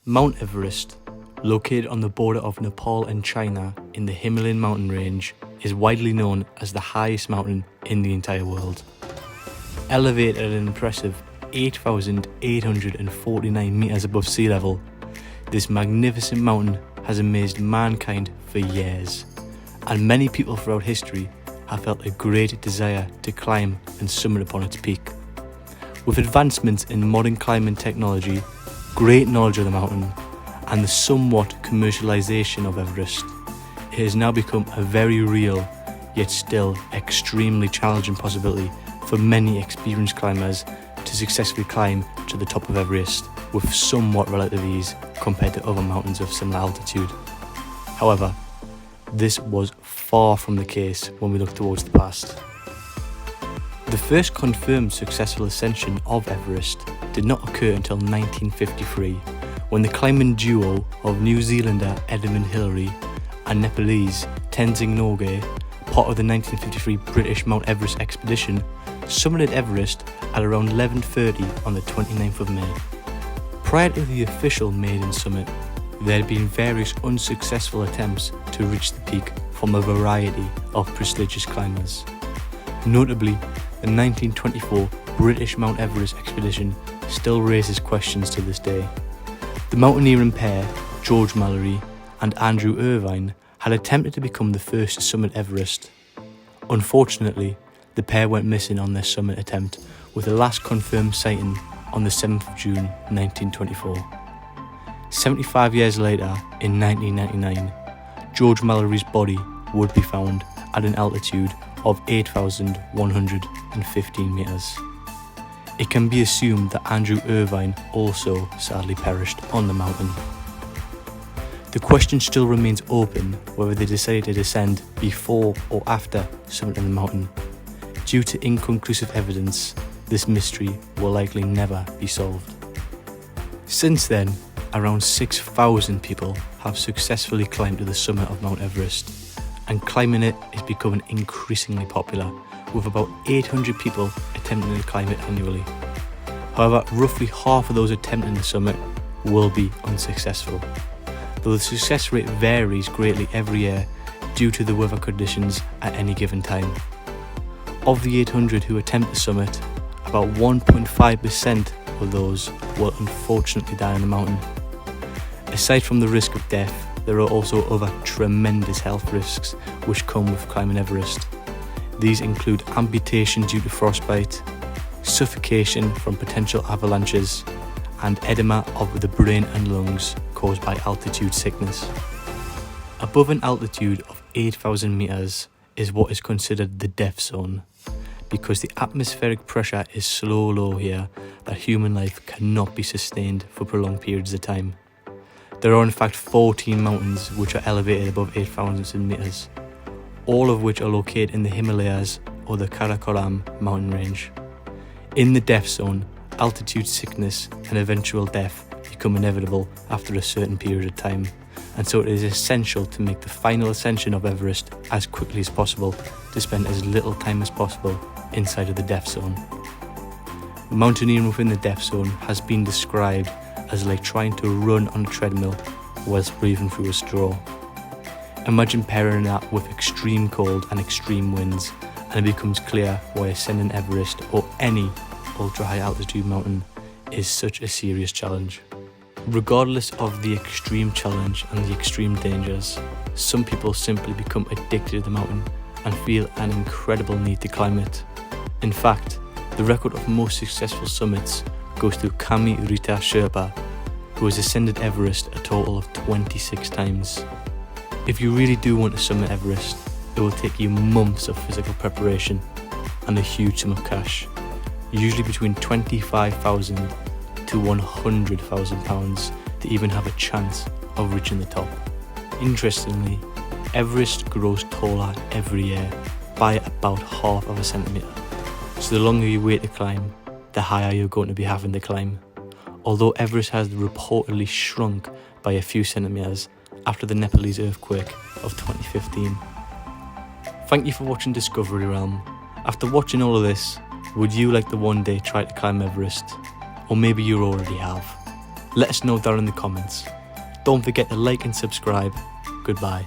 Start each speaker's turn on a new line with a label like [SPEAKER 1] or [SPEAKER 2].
[SPEAKER 1] Mount Everest, located on the border of Nepal and China in the Himalayan mountain range, is widely known as the highest mountain in the entire world. Elevated at an impressive 8,849 meters above sea level, this magnificent mountain has amazed mankind for years, and many people throughout history have felt a great desire to climb and summit upon its peak. With advancements in modern climbing technology, great knowledge of the mountain, and the somewhat commercialization of Everest, it has now become a very real, yet still extremely challenging possibility for many experienced climbers to successfully climb to the top of Everest with somewhat relative ease compared to other mountains of similar altitude. However, this was far from the case when we look towards the past. The first confirmed successful ascension of Everest did not occur until 1953, when the climbing duo of New Zealander Edmund Hillary and Nepalese Tenzing Norgay, part of the 1953 British Mount Everest expedition, summited Everest at around 11:30 on the 29th of May. Prior to the official maiden summit, there had been various unsuccessful attempts to reach the peak from a variety of prestigious climbers. Notably, the 1924 British Mount Everest expedition still raises questions to this day. The mountaineering pair, George Mallory and Andrew Irvine, had attempted to become the first to summit Everest. Unfortunately, the pair went missing on their summit attempt, with the last confirmed sighting on the 7th of June 1924. 75 years later, in 1999, George Mallory's body would be found at an altitude of 8,115 meters. It can be assumed that Andrew Irvine also sadly perished on the mountain. The question still remains open whether they decided to descend before or after summiting the mountain. Due to inconclusive evidence, this mystery will likely never be solved. Since then, around 6,000 people have successfully climbed to the summit of Mount Everest, and climbing it is becoming increasingly popular, with about 800 people attempting to climb it annually. However, roughly half of those attempting the summit will be unsuccessful, though the success rate varies greatly every year due to the weather conditions at any given time. Of the 800 who attempt the summit, about 1.5% of those will unfortunately die on the mountain. Aside from the risk of death, there are also other tremendous health risks which come with climbing Everest. These include amputation due to frostbite, suffocation from potential avalanches, and edema of the brain and lungs caused by altitude sickness. Above an altitude of 8,000 meters is what is considered the death zone, because the atmospheric pressure is so low here that human life cannot be sustained for prolonged periods of time. There are in fact 14 mountains which are elevated above 8,000 meters, all of which are located in the Himalayas or the Karakoram mountain range. In the death zone, altitude sickness and eventual death become inevitable after a certain period of time, and so it is essential to make the final ascension of Everest as quickly as possible to spend as little time as possible inside of the death zone. Mountaineering within the death zone has been described as like trying to run on a treadmill whilst breathing through a straw. Imagine pairing that with extreme cold and extreme winds, and it becomes clear why ascending Everest or any ultra high altitude mountain is such a serious challenge. Regardless of the extreme challenge and the extreme dangers, some people simply become addicted to the mountain and feel an incredible need to climb it. In fact, the record of most successful summits goes to Kami Rita Sherpa, who has ascended Everest a total of 26 times. If you really do want to summit Everest, it will take you months of physical preparation and a huge sum of cash, usually between £25,000 to £100,000 to even have a chance of reaching the top. Interestingly, Everest grows taller every year by about half of a centimetre, so the longer you wait to climb, the higher you're going to be having to climb. Although Everest has reportedly shrunk by a few centimetres after the Nepalese earthquake of 2015. Thank you for watching Discovery Realm. After watching all of this, would you like to one day try to climb Everest? Or maybe you already have. Let us know down in the comments. Don't forget to like and subscribe. Goodbye.